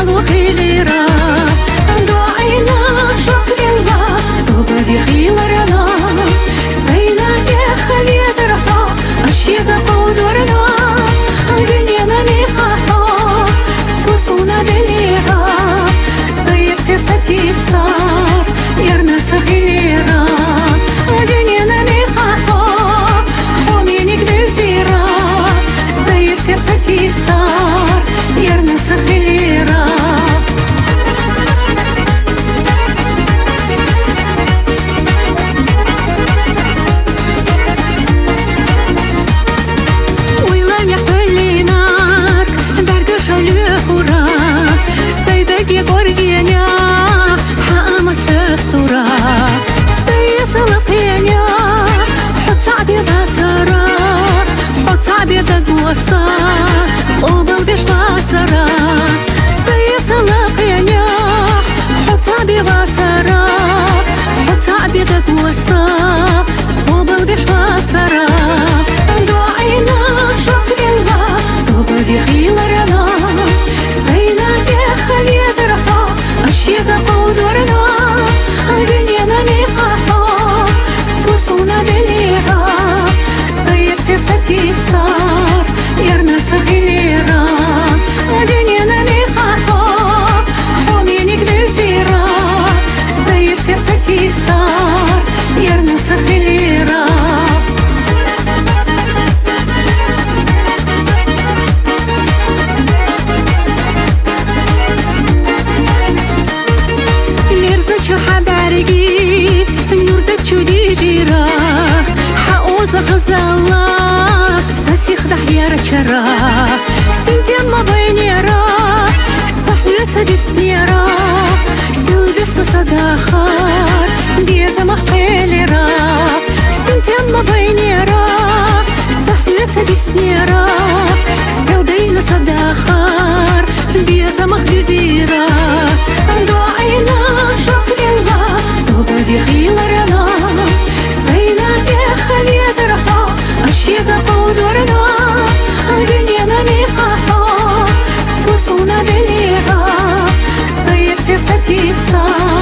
وخيليرا دعينا شكر الله صبري خيلرنا سينا يا خلي زرقا أشياء قدرنا دنيانا نخاطا سوسونا دليها سير سيرستي صار يرنا تغيرا دنيانا نخاطا حومينك بالزيرا سير سيرستي صار يرنا تغيرا Горгеня, حقامك تستورا سيسلق ينيا حط عبي غاترا حط عبي دقوصا قوبل بيش غاترا سيسلق ينيا حط عبي غاترا حط عبي دقوصا قوبل بيش غاترا دعينا شكر الله صبري خيلرنا سينا يا خلي زرقا أشياء قدرنا دنيانا نخاطا سوسونا دليها سير سيرستي صار يرنا صغيرا دنيانا نخاطا حومينك بالزيرا سير سيرستي صار يرنا صغيرا حبارقي يردك شودي جيرا حقوز غزالة ساسيخ دحيار كرا سنتي ما بينيرا صحوية دي سنيرا سلبس صداخار ديزا مخيليرا سنتي ما بينيرا صحوية دي سنيرا سلبين صداخار ديزا مخدزيرا دعينا شكر الله صبري خيلرنا سينا يا خلي زرقا أشياء قدرنا دنيانا نخاطا سوسونا دليها سير سيرستي صار